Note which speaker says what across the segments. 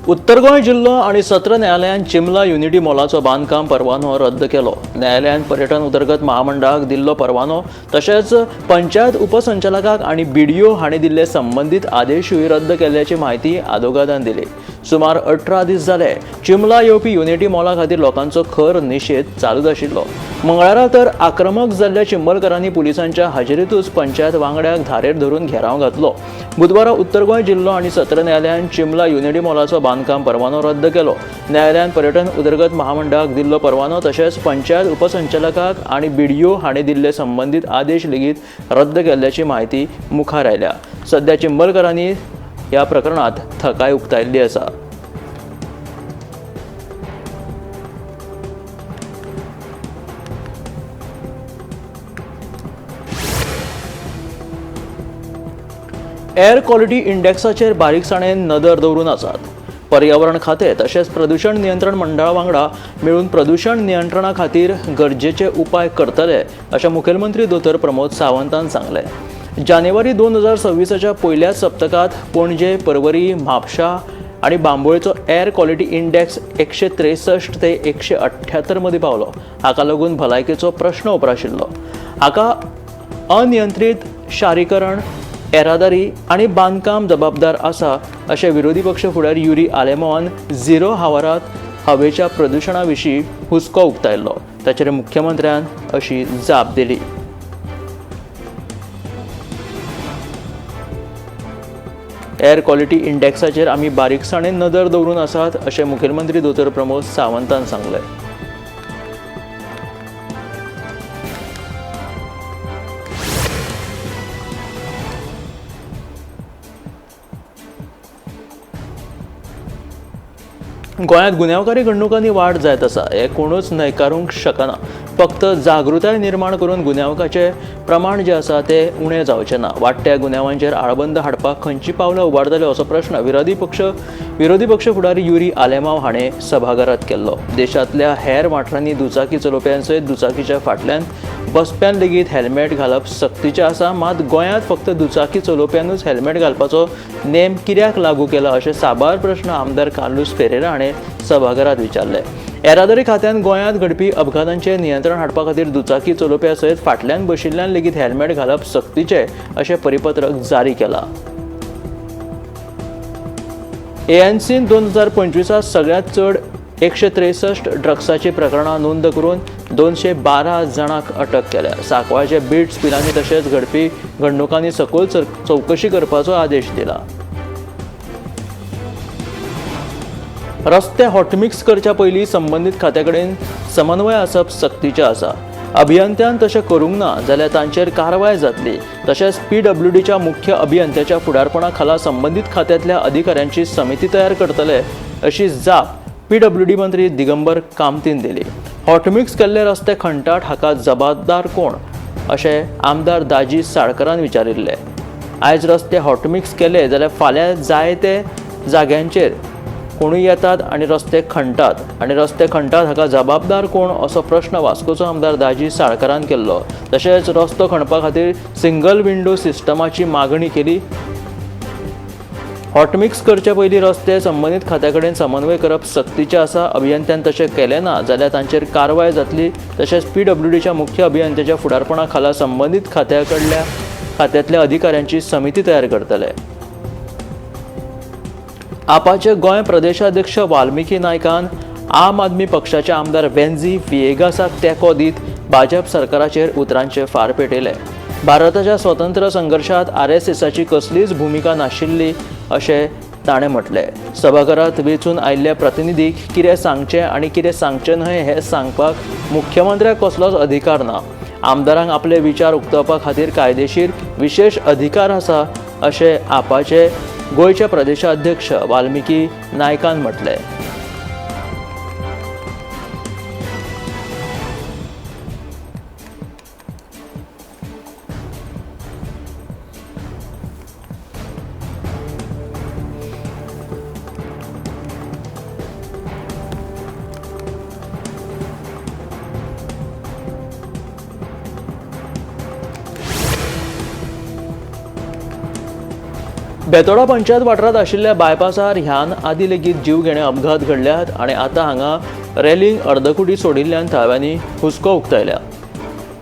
Speaker 1: उत्तर गोंय जिल्लो आनी सत्र न्यायालयान चिमला युनिटी मॉलाचो बांदकाम परवानो रद्द केलो. न्यायालयान पर्यटन उदरगत महामंडळाक दिल्लो परवानो तशेंच पंचायत उपसंचालकाक आनी बीडीओ हांणी दिल्ले संबंदीत आदेशूय रद्द केल्ल्याची म्हायती आदवोगादान दिली. सुमार 18 दीस जाले चिमला येवपी युनिटी मॉला खातीर लोकांचो खर निशेध चालूच आशिल्लो. मंगळारा तर आक्रमक जाल्ल्या चिंबलकारांनी पुलिसांच्या हाजेरीतूच पंचायत वांगड्याक धारेर धरून घेराव घातलो. बुधवारा उत्तर गोंय जिल्लो आनी सत्र न्यायालयान चिमला युनिटी मॉलाचो बांदकाम परवानो रद्द केलो. न्यायालयान पर्यटन उदरगत महामंडळाक दिल्लो परवानो तशेंच पंचायत उपसंचालकाक आनी बीडीओ हांणी दिल्ले संबंदीत आदेश लेगीत रद्द केल्ल्याची म्हायती मुखार आयल्या. सध्या चिंबलकारांनी ह्या प्रकरणात थकाय उक्तायल्ली आसा. एअर क्वॉलिटी इंडेक्साचेर बारीकसाणेन नदर दवरून आसात. पर्यावरण खातें तशेंच प्रदूषण नियंत्रण मंडळा वांगडा मेळून प्रदूषण नियंत्रणा खातीर गरजेचे उपाय करतले अशें मुखेलमंत्री दोतोर प्रमोद सावंतान सांगलें. जानेवारी 2026च्या पयल्याच सप्तकात पणजे, पर्वरी, म्हापशा आनी बांबोळेचो एअर क्वॉलिटी इंडेक्स 163 ते 178 मदीं पावलो. हाका लागून भलायकेचो प्रश्न उप्राशिल्लो. हाका अनियंत्रीत शारीकरण, येरादारी आनी बांदकाम जबाबदार आसा अशें विरोधी पक्ष फुडारी युरी आलेमोवान झिरो हावारांत हवेच्या प्रदुशणा विशीं हुस्को उक्तायल्लो. ताचेर मुख्यमंत्र्यान अशी जाप दिली. एअर क्वॉलिटी इंडेक्साचेर आमी बारीकसाणेन नदर दवरून आसात अशें मुखेलमंत्री दोतोर प्रमोद सावंतान सांगलें. गोंयांत गुन्यांवकारी घडणुकांनी वाड जायत आसा हें कोणूच न्हयकारूंक शकना. फक्त जागृताय निर्माण करून गुन्यांवकाचें प्रमाण जें आसा तें उणें जावचें ना. वाडट्या गुन्यांवांचेर आळबंद हाडपाक खंयची पावलां उबारतले असो प्रश्न विरोधी पक्ष फुडारी युरी आलेमांव हाणें सभाघरांत केल्लो. देशांतल्या हेर वाठारांनी दुचाकी चलोवप्यांसयत दुचाकीच्या फाटल्यान बसप्यान लेगीत हेल्मेट घालप सक्तीचें आसा. मात गोंयांत फक्त दुचाकी चलोवप्यांनूच हेल्मेट घालपाचो नेम कित्याक लागू केला अशें साबार प्रश्न आमदार कार्लोस फेरेरा हाणें सभाघरांत विचारले. येरादारी खात्यान गोंयांत घडपी अपघातांचेर नियंत्रण हाडपा खातीर दुचाकी चलोवप्यां सयत फाटल्यान बशिल्ल्यान लेगीत हेल्मेट घालप सक्तीचें अशें परिपत्रक जारी केलां. एएनसीन 2025 सगळ्यांत चड 163 ड्रग्साची प्रकरणां नोंद करून 212 जाणांक अटक केल्या. सांकवाळचे बीट स्पिलांनी तशेंच घडपी घडणुकांनी सखोल चवकशी करपाचो आदेश दिला. रस्ते हॉटमिक्स करच्या पयलीं संबंदीत खात्या कडेन समन्वय आसप सक्तीचें आसा. अभियंत्यान तशें करूंक ना जाल्यार तांचेर कारवाय जातली. तशेंच PWDच्या मुख्य अभियंत्याच्या फुडारपणा खाला संबंदीत खात्यांतल्या अधिकाऱ्यांची समिती तयार करतले अशी जाप PWD मंत्री दिगंबर कामतीन दिली. हॉटमिक्स केल्ले रस्ते खणटात हाका जबाबदार कोण अशें आमदार दाजी साळकरान विचारिल्ले. आयज रस्ते हॉटमिक्स केले जाल्यार फाल्यां जाय ते जाग्यांचेर कोणूय येतात आनी रस्ते खणटात हाका जबाबदार कोण असो प्रश्न वास्कोचो आमदार दाजी साळकरान केल्लो. तशेंच रस्तो खणपा खातीर सिंगल विंडो सिस्टमाची मागणी केली. हॉटमिक्स करचे पयलीं रस्ते संबंदीत खात्या कडेन समन्वय करप सक्तीचें आसा. अभियंत्यान तशें केलें ना जाल्यार तांचेर कारवाय जातली. तशेंच PWDच्या मुख्य अभियंत्याच्या फुडारपणा खाला संबंदीत खात्यांतल्या अधिकाऱ्यांची समिती तयार करतले. आपाचे गोंय प्रदेशाध्यक्ष वाल्मिकी नायकान आम आदमी पक्षाचे आमदार वेन्झी विएगासाक तेंको दीत भाजप सरकाराचेर उतरांचे फार पेटयले. भारताच्या स्वतंत्र संघर्शात RSSची कसलीच भुमिका नाशिल्ली अशें ताणें म्हटलें. सभाघरांत वेंचून आयिल्ल्या प्रतिनिधीक कितें सांगचें आनी कितें सांगचें न्हय हें सांगपाक मुख्यमंत्र्याक कसलोच अधिकार ना. आमदारांक आपले विचार उक्तावपा खातीर कायदेशीर विशेष अधिकार आसा अशें आपाचे गोंयचे प्रदेशाध्यक्ष वाल्मिकी नायकान म्हटलें.
Speaker 2: बेतोडा पंचायत वाठारांत आशिल्ल्या बायपासार ह्यान आदी लेगीत जीवघेणे अपघात घडल्यात आनी आतां हांगा रेलिंग अर्दकुटी सोडिल्ल्यान थळाव्यांनी हुस्को उक्तायल्या.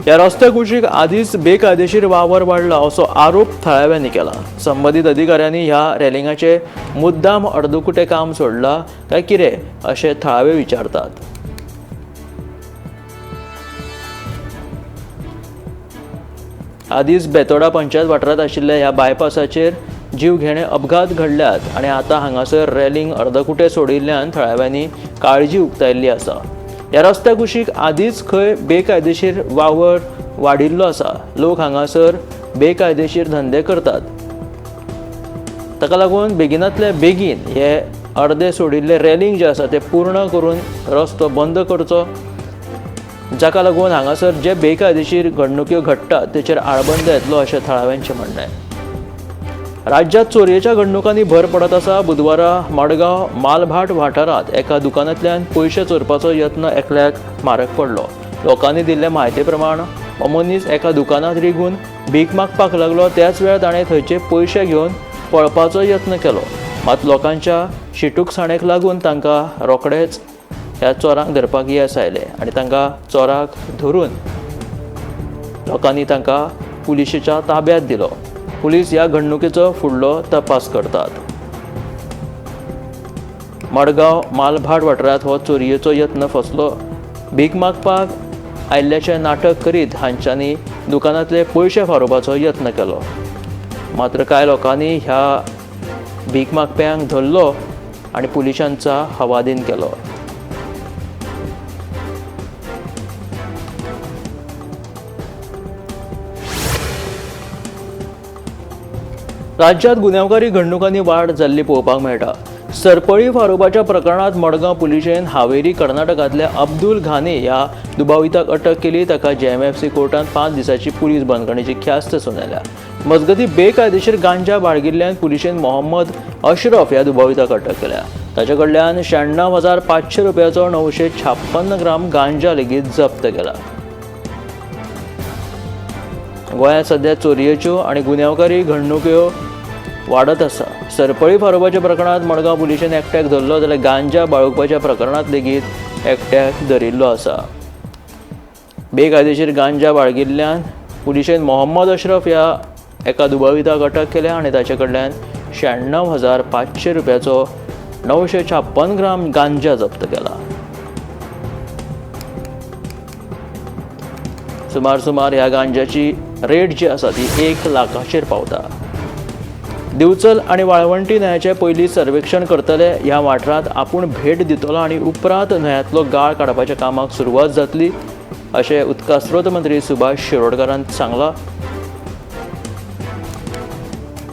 Speaker 2: ह्या रस्त्या कुशीक आदींच बेकायदेशीर वावर वाडला असो आरोप थळाव्यांनी केला. संबंदीत अधिकाऱ्यांनी ह्या रेलिंगाचे मुद्दाम अर्दकुटे काम सोडला काय कितें अशें थळावे विचारतात. आदींच बेतोडा पंचायत वाठारांत आशिल्ल्या ह्या बायपासाचेर जीवघेणे अपघात घडल्यात आनी आतां हांगासर रेलिंग अर्दकुटे सोडिल्ल्यान थळाव्यांनी काळजी उक्तायल्ली आसा. ह्या रस्त्या कुशीक आदींच खंय बेकायदेशीर वावर वाडिल्लो आसा. लोक हांगासर बेकायदेशीर धंदे करतात. ताका लागून बेगिनांतल्या बेगीन हे अर्दे सोडिल्ले रेलिंग जे आसा ते पूर्ण करून रस्तो बंद करचो, जाका लागून हांगासर जे बेकायदेशीर घडणुक्यो घडटात तेचेर आळबंद येतलो अशें थळाव्यांचें म्हणणें आहे. राज्यांत चोरयेच्या घडणुकांनी भर पडत आसा. बुधवारा मडगांव मालभाट वाठारांत एका दुकानांतल्यान पयशे चोरपाचो यत्न एकल्याक म्हारग पडलो. लोकांनी दिल्ले म्हायती प्रमाण हो मनीस एका दुकानांत रिगून भीक मागपाक लागलो. त्याच वेळार ताणें थंयचे पयशे घेवन पळपाचो यत्न केलो. मात लोकांच्या शिटूकसाणेक लागून तांकां रोखडेच ह्या चोरांक धरपाक येस आयले आनी तांकां चोराक धरून लोकांनी तांकां पुलिशेच्या ताब्यांत दिलो. पुलीस ह्या घडणुकेचो फुडलो तपास करतात. मडगांव मालभाट वाठारांत हो चोरयेचो यत्न फसलो. भीक मागपाक आयिल्ल्याचें नाटक करीत हांच्यांनी दुकानांतले पयशे फारोवपाचो यत्न केलो. मात्र कांय लोकांनी ह्या भीक मागप्यांक धरलो आनी पुलिसांचा हवालीन केलो. राज्यांत गुन्यांवकारी घडणुकांनी वाड जाल्ली पळोवपाक मेळटा. सरपळी फारोवपाच्या प्रकरणांत मडगांव पुलिशेन हावेरी कर्नाटकांतल्या अब्दुल घानी ह्या दुबाविताक अटक केली. ताका JMFC कोर्टांत 5 दिसांची पुलीस बंदखणीची ख्यास्त सुनायल्या. मजगतीं बेकायदेशीर गांजा बाळगिल्ल्यान पुलिशेन मोहम्मद अशरफ ह्या दुबाविताक अटक केल्या. ताचे कडल्यान 96,500 रुपयाचो 956 ग्राम गांजा लेगीत जप्त केला. गोंयांत सध्या चोरयेच्यो आनी गुन्यांवकारी घडणुक्यो वाडत आसा. सरपळी फारोवपाच्या प्रकरणांत मडगांव पुलिशेन एकट्याक धरलो जाल्यार गांजा बाळगुपाच्या प्रकरणांत लेगीत एकट्याक धरिल्लो आसा. बेकायदेशीर गांजा बाळगिल्ल्यान पुलिशेन मोहम्मद अशरफ ह्या एका दुबाविताक अटक केल्या आनी ताचे कडल्यान 96,500 रुपयाचो 956 ग्राम गांजा जप्त केला. सुमार ह्या गांजाची रेट जी आसा ती 1 लाखाचेर पावता. दिवचल आनी वाळवंटी न्हंयाचें पयलीं सर्वेक्षण करतले. ह्या वाठारांत आपूण भेट दितलो आनी उपरांत न्हंयांतलो गाळ काडपाच्या कामाक सुरवात जातली अशें उदका स्रोत मंत्री सुभाष शिरोडकरान सांगलां.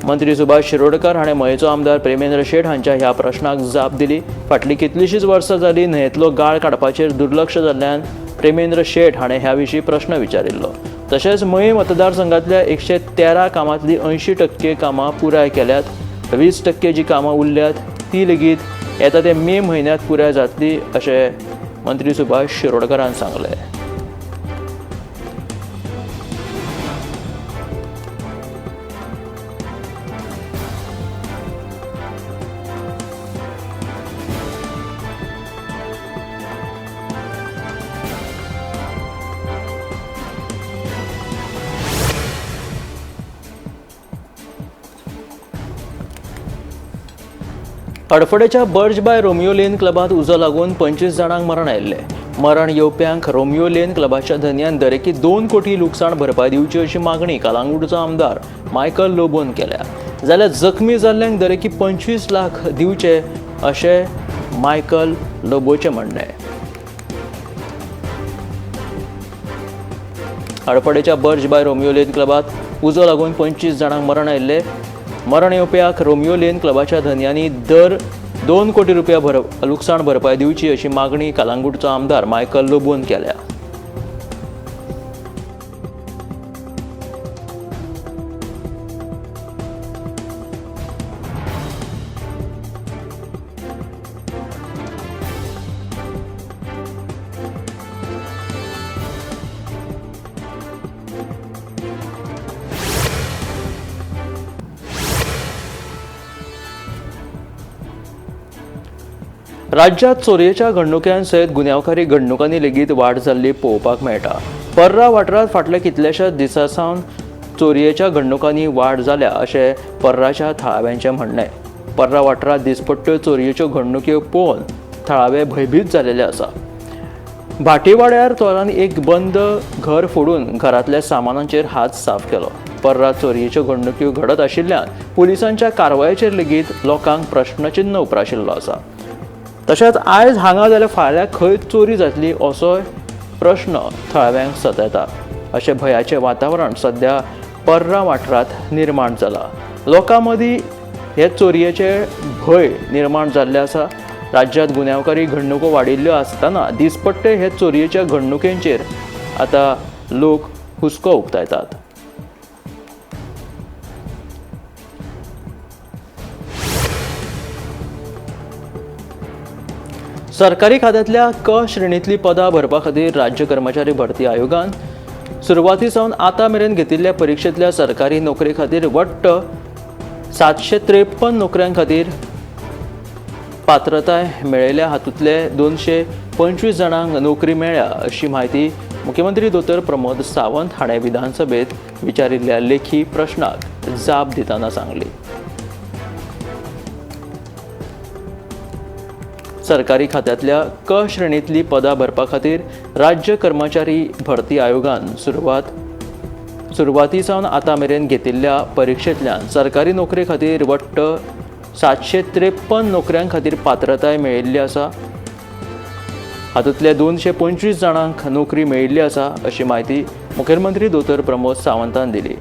Speaker 2: मंत्री सुभाष शिरोडकर हाणें मयेचो आमदार प्रेमेंद्र शेट हांच्या ह्या प्रश्नाक जाप दिली. फाटलीं कितलींशींच वर्सां जालीं न्हंयेंतलो गाळ काडपाचेर दुर्लक्ष जाल्ल्यान प्रेमेंद्र शेट हाणें ह्या विशीं प्रश्न विचारिल्लो. तशेंच मये मतदारसंघांतल्या 113 कामांतलीं 80% कामां पुराय केल्यात. 20% जी कामां उरल्यात ती लेगीत येता ते मे म्हयन्यांत पुराय जातली अशें मंत्री सुभाष शिरोडकरान सांगलें. अडफडेच्या बर्ज बाय रोमियो लेन क्लबात उजो लागून 25 जाणांक मरण आयिल्लें. मरण येवप्यांक रोमियो लेन क्लबाच्या धन्यान दरेकी 2 कोटी लुकसाण भरपाय दिवची अशी मागणी कलांगूटचो आमदार मायकल लोबोन केल्या. जाल्यार जखमी जाल्ल्यांक दरेकी 25 लाख दिवचे अशें मायकल लोबोचें म्हणणें. अडफडेच्या बर्ज बाय रोमियो लेन क्लबात उजो लागून 25 जाणांक मरण आयिल्लें. मरण येवप्याक रोमियो लेन क्लबाच्या धन्यांनी दर 2 कोटी रुपया लुकसाण भरपाय दिवची अशी मागणी कलांगूटचो आमदार मायकल लोबोन केल्या.
Speaker 1: राज्यात चोरयेच्या घडणुकां सयत गुन्यांवकारी घडणुकांनी लेगीत वाड जाल्ली पळोवपाक मेळटा। पर्रा वाठारांत फाटल्या कितल्याशाच दिसां सावन चोरयेच्या घडणुकांनी वाड जाल्या अशें पर्राच्या थळाव्यांचें म्हणणें। पर्रा वाठारांत दिसपट्ट्यो चोरयेच्यो घडणुको पळोवन थळावे भयभीत जाल्ले आसा। भाटीवाड्यार चोरांनी एक बंद घर फोडून घरांतल्या सामानांचेर हात साफ केलो। पर्रा चोरयेच्यो घडणुको घडत आशिल्ल्यान पुलिसांच्या कारवायेचेर लेगीत लोकांक प्रश्नचिन्ह उप्राशिल्लो आसा। तशेंच आयज हांगा जाल्यार फाल्यां खंय चोरी जातली असोय प्रश्न थळाव्यांक सतयता। अशें भयाचें वातावरण सध्या पर्रा वाठारांत निर्माण जाला। लोकां मदीं हे चोरयेचे भंय निर्माण जाल्ले आसा। राज्यांत गुन्यांवकारी घडणुको वाडिल्ल्यो आसतना दिसपट्टे हे चोरयेच्या घडणुकेंचेर आतां लोक हुस्को उक्तायतात। सरकारी खात्यांतल्या क श्रेणींतलीं पदां भरपा खातीर राज्य कर्मचारी भरती आयोगान सुरवाती सावन आतां मेरेन घेतिल्ल्या परीक्षेंतल्या सरकारी नोकरे खातीर वट्ट 753 नोकऱ्यां खातीर पात्रताय मेळयल्या। हातूंतले 225 जाणांक नोकरी मेळ्ळ्या अशी माहिती मुख्यमंत्री दोतोर प्रमोद सावंत हाणें विधानसभेत विचारिल्ल्या लेखी प्रश्नाक जाप दितना सांगली। सरकारी खात्यांतल्या क श्रेणींतलीं पदां भरपा खातीर राज्य कर्मचारी भरती आयोगान सुरवाती सावन आतां मेरेन घेतिल्ल्या परीक्षेंतल्यान सरकारी नोकरे खातीर वट्ट 753 नोकऱ्यां खातीर पात्रताय मेळिल्ली आसा। हातूंतले 225 जाणांक नोकरी मेळिल्ली आसा अशी माहिती मुखेलमंत्री दोतोर प्रमोद सावंतान दिली।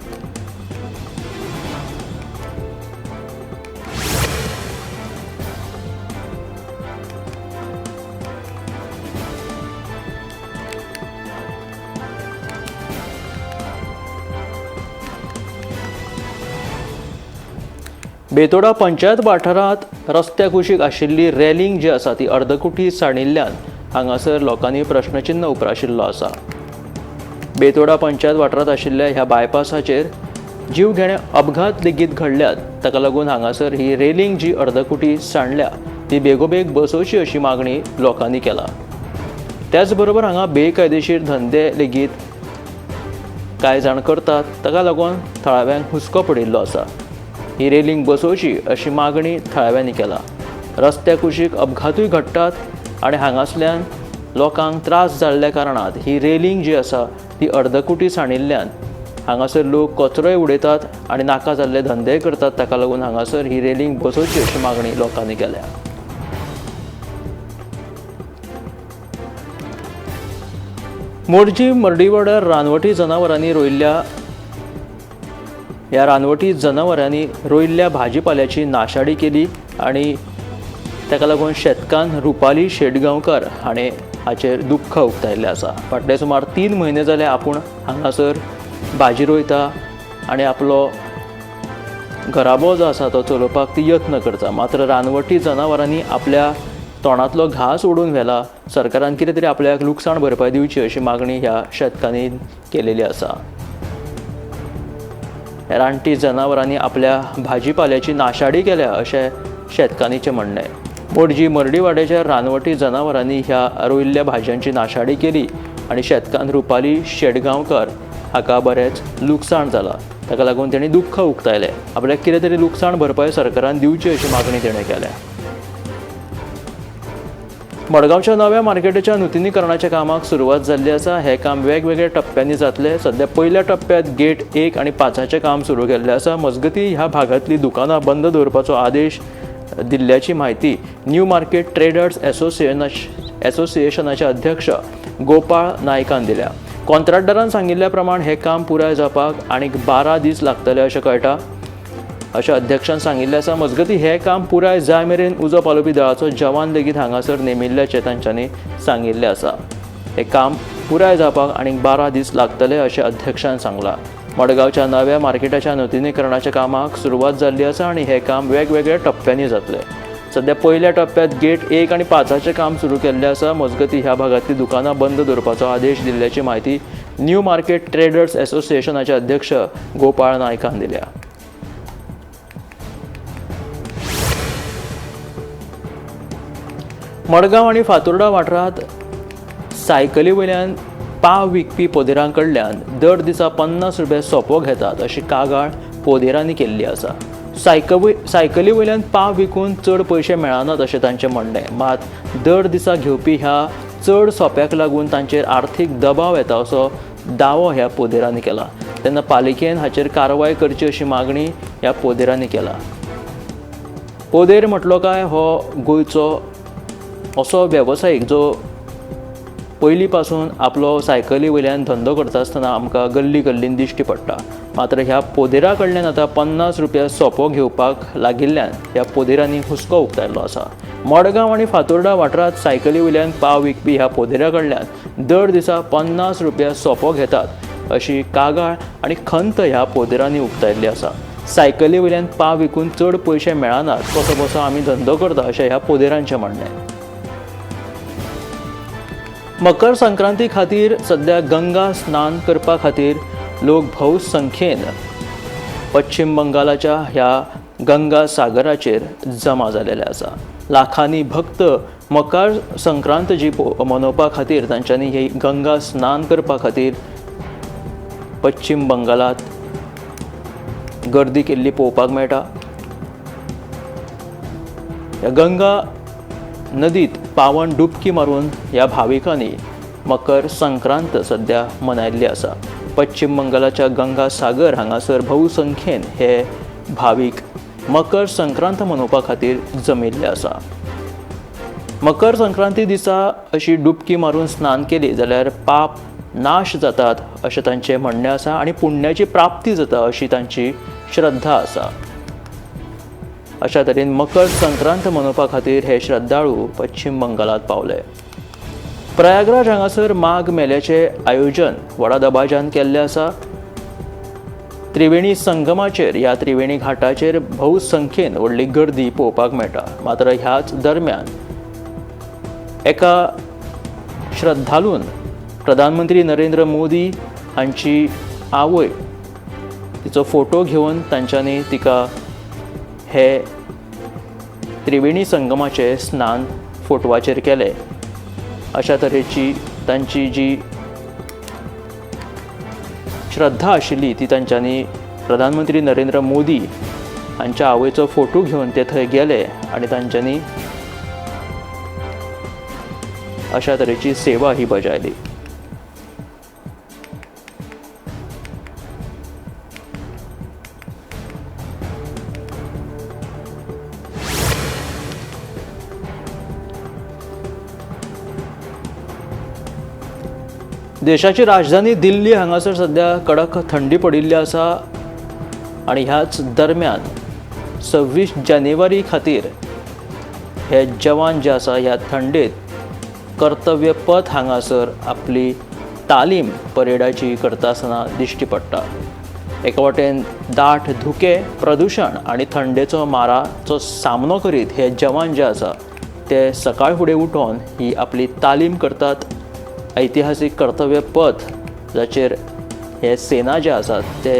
Speaker 1: बेतोडा पंचायत वाठारांत रस्त्या कुशीक आशिल्ली रॅलिंग जी आसा ती अर्दकुटी साणिल्ल्यान हांगासर लोकांनी प्रश्नचिन्ह उप्राशिल्लो आसा। बेतोडा पंचायत वाठारांत आशिल्ल्या ह्या बायपासाचेर जीवघेणे अपघात लेगीत घडल्यात। ताका लागून हांगासर ही रेलिंग जी अर्दकुटी सांडल्या ती बेगोबेग बसोवची अशी मागणी लोकांनी केला। त्याच बरोबर हांगा बेकायदेशीर धंदे लेगीत कांय जाण करतात, ताका लागून थळाव्यांक हुस्को पडिल्लो आसा। ही रेलिंग बसोवची अशी मागणी थळाव्यांनी केला। रस्त्या कुशीक अपघातूय घडटात आनी हांगासल्यान लोकांक त्रास जाल्ल्या कारणात ही रेलिंग जी आसा ती अर्दकुटी साणिल्ल्यान हांगासर लोक कचरोय उडयतात आनी नाका जाल्ले धंदेय करतात। ताका लागून हांगासर ही रेलिंग बसोवची अशी मागणी लोकांनी केल्या। मोरजी मर्डीवाड्यार रानवटी जनावरांनी रोयिल्ल्या भाजीपाल्याची नाशाडी केली आनी ताका लागून शेतकान रुपाली शेटगांवकार हाणें हाचेर दुख्ख उक्तायल्लें आसा। फाटले सुमार 3 म्हयने जाले आपूण हांगासर भाजी रोयता आनी आपलो घराबो जो आसा तो चलोवपाक ती यत्न करता, मात्र रानवटी जनावरांनी आपल्या तोंडांतलो घास ओडून व्हेला। सरकारान कितें तरी आपल्याक लुकसाण भरपाय दिवची अशी मागणी ह्या शेतकांनी केलेली आसा। रानटी जनावरांनी आपल्या भाजीपाल्याची नाशाडी केल्या अशें शेतकांनीचें म्हणणें। मोरजी मर्डीवाड्याच्या रानवटी जनावरांनी ह्या रोयिल्ल्या भाज्यांची नाशाडी केली आनी शेतकान रुपाली शेटगांवकार हाका बरेंच लुकसाण जालां। ताका लागून तेणी दुख्ख उक्तायलें। आपल्याक कितें तरी लुकसाण भरपाय सरकारान दिवची अशी मागणी तेणें केल्या। मडगांवच्या नव्या मार्केटाच्या नुतनीकरणाच्या कामाक सुरवात जाल्ली आसा। हे काम वेगवेगळ्या टप्प्यांनी जातले। सध्या पयल्या टप्प्यात गेट 1 आनी 5 काम सुरू केल्लें आसा। मजगतीं ह्या भागांतलीं दुकानां बंद दवरपाचो आदेश दिल्ल्याची माहिती न्यू मार्केट ट्रेडर्स असोसिएशनाचे अध्यक्ष गोपाळ नायकान दिल्या। कॉन्ट्रॅक्टरान सांगिल्ल्या प्रमाण हे काम पुराय जावपाक आनीक 12 दीस लागतले अशें कळटा अशें अध्यक्षान सांगिल्लें आसा। मजगतीं हे काम पुराय जाय मेरेन उजो पालोवपी दळाचो जवान लेगीत हांगासर नेमिल्ल्याचें तांच्यांनी सांगिल्लें आसा। हे काम पुराय जावपाक आनीक 12 दीस लागतले अशें अध्यक्षान सांगलां। मडगांवच्या नव्या मार्केटाच्या नुतनीकरणाच्या कामाक सुरवात जाल्ली आसा आनी हे काम वेगवेगळ्या टप्प्यांनी जातलें। सध्या पयल्या टप्प्यात गेट 1 आनी 5 काम सुरू केल्लें आसा। मजगतीं ह्या भागांतलीं दुकानां बंद दवरपाचो आदेश दिल्ल्याची माहिती न्यू मार्केट ट्रेडर्स असोसिएशनाचे अध्यक्ष गोपाळ नायकान दिल्या। मडगांव आणि फातोर्डा वाठारांत सायकली वयल्यान पाव विकपी पोदेरां कडल्यान दर दिसा 50 रुपया सोपो घेतात अशी कागाळ पोदेरांनी केल्ली आसा. सायकली वयल्यान पाव विकून चड पयशे मेळनात अशें तांचें म्हणणें. मात दर दिसा घेवपी ह्या चड सोप्याक लागून तांचेर आर्थीक दबाव येता असो दावो ह्या पोदेरांनी केला. तेन्ना पालिकेन हाचेर कारवाय करची अशी मागणी ह्या पोदेरांनी केला. पोदेर म्हटलो काय हो गोंयचो असो वेवसायीक जो पयलीं पासून आपलो सायकली वयल्यान धंदो करता आसतना आमकां गल्ली गल्लीन दिश्टी पडटा. मात्र ह्या पोदेरा कडल्यान आतां 50 रुपया सोपो घेवपाक लागिल्ल्यान ह्या पोदेरांनी हुस्को उक्तायल्लो आसा. मडगांव आनी फातोर्डा वाठारांत सायकली वयल्यान पाव विकपी ह्या पोदेरा कडल्यान दर दिसा 50 रुपया सोपो घेतात अशी कागाळ आनी खंत ह्या पोदेरांनी उक्तायल्ली आसा. सायकली वयल्यान पाव विकून चड पयशे मेळनात, कसो बसो आमी धंदो करता अशें ह्या पोदेरांचें म्हणणें. मकर संक्रांती खातीर सध्या गंगा स्नान करपा खातीर लोक भौसंख्येन पश्चिम बंगालाच्या ह्या गंगा सागराचेर जमा जालेले आसा. लाखांनी भक्त मकर संक्रांत जी मनोवपा खातीर तांच्यांनी ही गंगा स्नान करपा खातीर पश्चिम बंगालात गर्दी केल्ली पळोवपाक मेळटा. ह्या गंगा नदीत पावन डुबकी मारून ह्या भाविकांनी मकर संक्रांत सध्या मनयल्ली आसा. पश्चिम बंगालाच्या गंगा सागर हांगासर भौसंख्येन हे भावीक मकर संक्रांत मनोवपा खातीर जमिल्ले आसा. मकर संक्रांती दिसा अशी डुबकी मारून स्नान केली जाल्यार पाप नाश जातात अशें तांचें म्हणणें आसा आनी पुण्याची प्राप्ती जाता अशी तांची श्रद्धा आसा. अशा तरेन मकर संक्रांत मनोवपा खातीर हे श्रद्धाळू पश्चिम बंगालात पावले. प्रयागराज हांगासर माघ मेल्याचें आयोजन व्हडा दबाज्यान केल्लें आसा. त्रिवेणी संगमाचेर ह्या त्रिवेणी घाटाचेर भौसंख्येन व्हडली गर्दी पळोवपाक मेळटा. मात्र ह्याच दरम्यान एका श्रद्धालून प्रधानमंत्री नरेंद्र मोदी हांची आवय तिचो फोटो घेवन तांच्यांनी तिका हे त्रिवेणी संगमाचे स्नान फोटवाचेर केले. अशा तरेची तांची जी श्रद्धा आशिल्ली ती तांच्यांनी प्रधानमंत्री नरेंद्र मोदी हांच्या आवयचो फोटो घेवन ते थंय गेले आनी तांच्यांनी अशा तरेची सेवा ही बजायली. देशाची राजधानी दिल्ली हांगासर सध्या कडक थंडी पडिल्ली आसा आनी ह्याच दरम्यान 26 जानेवारी खातीर हे जवान जे आसा ह्या थंडेत कर्तव्य पथ हांगासर आपली तालीम परेडाची करता आसतना दिश्टी पडटा. एका वटेन दाट धुके, प्रदूषण आनी थंडेचो माराचो सामनो करीत हे जवान जे आसा ते सकाळ फुडें उठोन ही आपली तालीम करतात. ऐतिहासीक कर्तव्य पथ जाचेर हे सेना जे आसात ते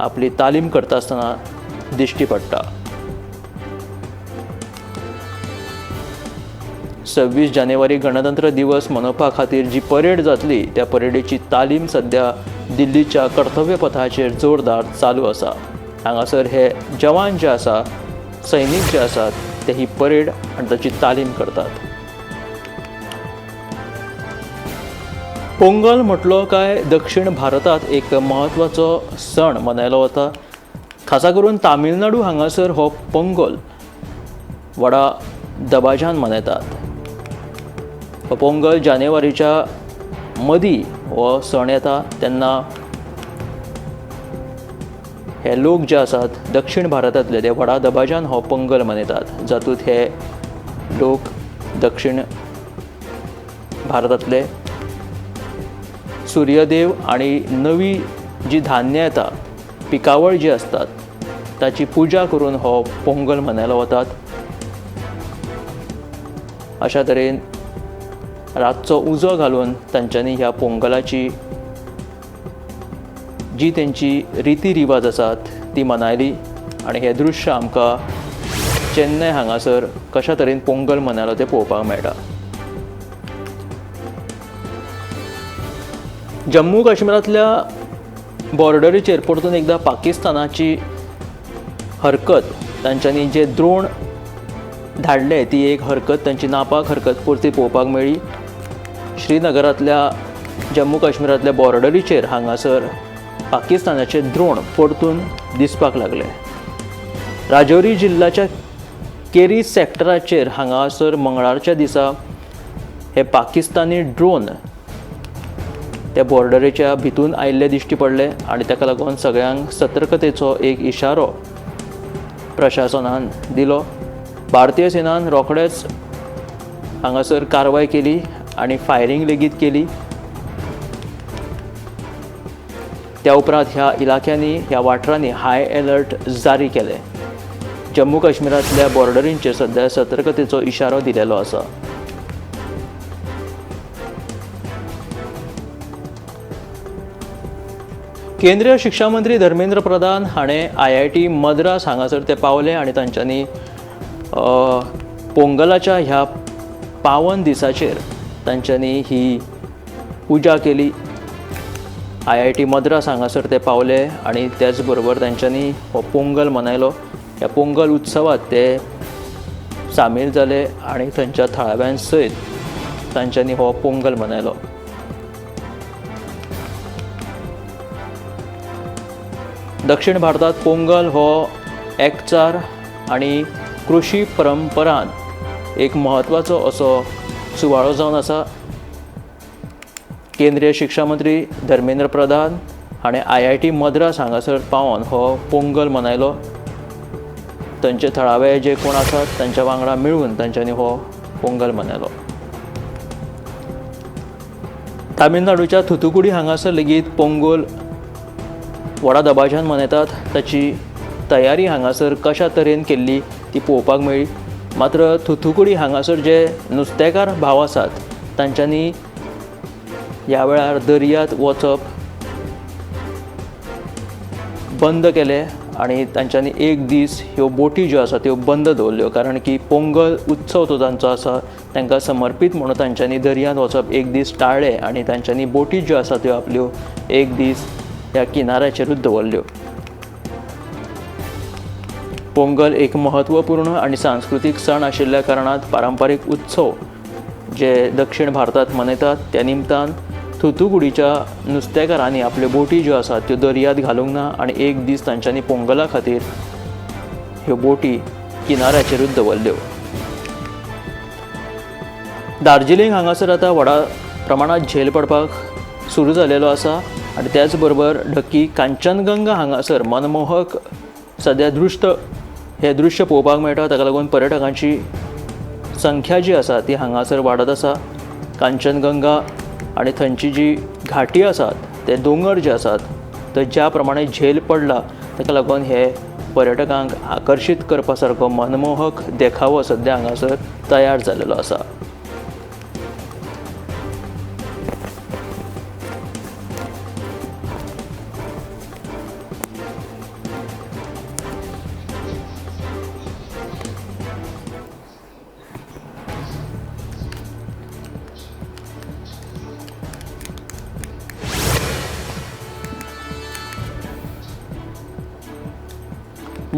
Speaker 1: आपली तालीम करता आसतना दिश्टी पडटा. 26 जानेवारी गणतंत्र दिवस मनोवपा खातीर जी परेड जातली त्या परेडीची तालीम सध्या दिल्लीच्या कर्तव्य पथाचेर जोरदार चालू आसा. हांगासर हे जवान जे आसा, सैनीक जे आसात ते ही परेड आनी ताची तालीम करतात. पोंगल म्हटलो काय दक्षिण भारतात एक महत्वाचो सण मनयलो वता. खासा करून तामिळनाडू हांगासर हो पोंगल व्हडा दबाज्यान मनयतात. हो पोंगल जानेवारीच्या मदीं हो सण येता तेन्ना हे लोक जे आसात दक्षिण भारतांतले ते व्हडा दबाज्यान हो पोंगल मनयतात. जातूंत हे लोक दक्षिण भारतांतले सूर्यदेव आणि नवी जी धान्य येता, पिकावळ जी असतात ताची पुजा करून हो पोंगल मनयलो वतात. अशा तरेन रातचो उजो घालून तांच्यांनी ह्या पोंगलाची जी तेंची रिती रिवाज आसात ती मनायली. आणि हे दृश्य आमकां
Speaker 2: चेन्नय हांगासर कशा तरेन पोंगल मनयलो तें पळोवपाक मेळटा. जम्मू काश्मीरांतल्या बॉर्डरीचेर परतून एकदा पाकिस्तानाची हरकत, तांच्यांनी जे द्रोण धाडले ती एक हरकत, तांची नापाक हरकत परती पळोवपाक मेळ्ळी. श्रीनगरांतल्या जम्मू काश्मीरांतल्या बॉर्डरीचेर हांगासर पाकिस्तानाचे द्रोण परतून दिसपाक लागले. राजौरी जिल्ल्याच्या केरी सॅक्टराचेर हांगासर मंगळारच्या दिसा हे पाकिस्तानी ड्रोन त्या बॉर्डरीच्या भितून आयिल्ले दिश्टी पडले आनी ताका लागून सगळ्यांक सतर्कतेचो एक इशारो प्रशासनान दिलो. भारतीय सेनान रोखडेच हांगासर कारवाय केली आनी फायरिंग लेगीत केली. त्या उपरांत ह्या इलाक्यांनी, ह्या वाठारांनी हाय अलर्ट जारी केले. जम्मू काश्मीरांतल्या बॉर्डरींचेर सध्या सतर्कतेचो इशारो दिलेलो आसा. केंद्रीय शिक्षण मंत्री धर्मेंद्र प्रधान हाणें IIT मद्रास हांगासर ते पावले आनी तांच्यांनी पोंगलाच्या ह्या पावन दिसाचेर तांच्यांनी ही पुजा केली. IIT मद्रास हांगासर ते पावले आनी त्याच बरोबर तांच्यांनी हो पोंगल मनयलो. ह्या पोंगल उत्सवात ते सामील जाले आनी थंयच्या थळाव्यां सयत तांच्यांनी हो पोंगल मनयलो. दक्षिण भारतांत पोंगल हो एकचार आनी कृशी परंपरान एक म्हत्वाचो असो सुवाळो जावन आसा. केंद्रीय शिक्षण मंत्री धर्मेंद्र प्रधान हाणें IIT मद्रास हांगासर पावोन हो पोंगल मनयलो. तांचे थळावे जे कोण आसात तांच्या वांगडा मेळून तांच्यांनी हो पोंगल मनयलो. तामिळनाडूच्या थुथुकुडी हांगासर लेगीत पोंगल व्हडा दबाज्यान मनयतात. ताची तयारी हांगासर कशा तरेन केल्ली ती पळोवपाक मेळ्ळी. मात्र थुथुकुडी हांगासर जे नुस्तेकार भाव आसात तांच्यांनी ह्या वेळार दर्यांत वचप बंद केले आनी तांच्यांनी एक दीस ह्यो बोटी ज्यो आसा त्यो बंद दवरल्यो, कारण की पोंगल उत्सव तो तांचो आसा, तांकां समर्पीत म्हणून तांच्यांनी दर्यांत वचप एक दीस टाळ्ळे आनी तांच्यांनी बोटी ज्यो आसा त्यो आपल्यो एक दीस ह्या किनाऱ्याचेरूच दवरल्यो. पोंगल एक महत्वपूर्ण आनी सांस्कृतीक सण आशिल्ल्या कारणान पारंपारीक उत्सव जे दक्षिण भारतांत मनयतात त्या निमतान थुथुकुडीच्या नुस्तेकारांनी आपल्यो बोटी ज्यो आसात त्यो दर्यांत घालूंक ना आनी एक दीस तांच्यांनी पोंगला खातीर ह्यो बोटी किनाऱ्याचेरूच दवरल्यो. दार्जिलिंग हांगासर आतां व्हडा प्रमाणांत झेल पडपाक सुरू जालेलो आसा आनी त्याच बरोबर ढक्की कांचनगंगा हांगासर मनमोहक सद्या हे दृश्य पळोवपाक मेळटा. ताका लागून पर्यटकांची संख्या जी आसा ती हांगासर वाडत आसा. कांचनगंगा आनी थंयची जी घाटी आसात ते दोंगर जे आसात थंय ज्या प्रमाणे झेल पडला ताका लागून हे पर्यटकांक आकर्शीत करपा सारको मनमोहक देखावो सद्या हांगासर तयार जालेलो आसा.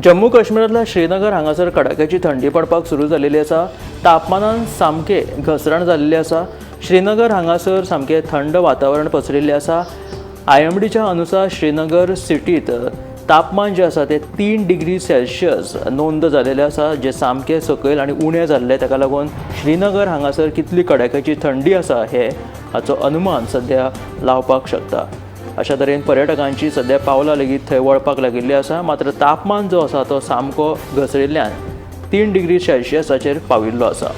Speaker 2: जम्मू काश्मीरांतल्या श्रीनगर हांगासर कडाक्याची थंडी पडपाक सुरू जालेली आसा. तापमानान सामके घसरण जाल्ली आसा. श्रीनगर हांगासर सामकें थंड वातावरण पसरिल्लें आसा. IMDच्या अनुसार श्रीनगर सिटीत तापमान जे आसा ते 3 डिग्री सेल्सियस नोंद जालेले आसा, जे सामके सकयल आनी उणें जाल्ले. ताका लागून श्रीनगर हांगासर कितली कडाक्याची थंडी आसा हाचो अनुमान सद्या लावपाक शकता. अशा तरेन पर्यटकांची सद्या पावलां लेगीत थंय वळपाक लागिल्ली आसा. मात्र तापमान जो आसा तो सामको घसरिल्ल्यान 3 डिग्री सेल्सियसाचेर पाविल्लो आसा.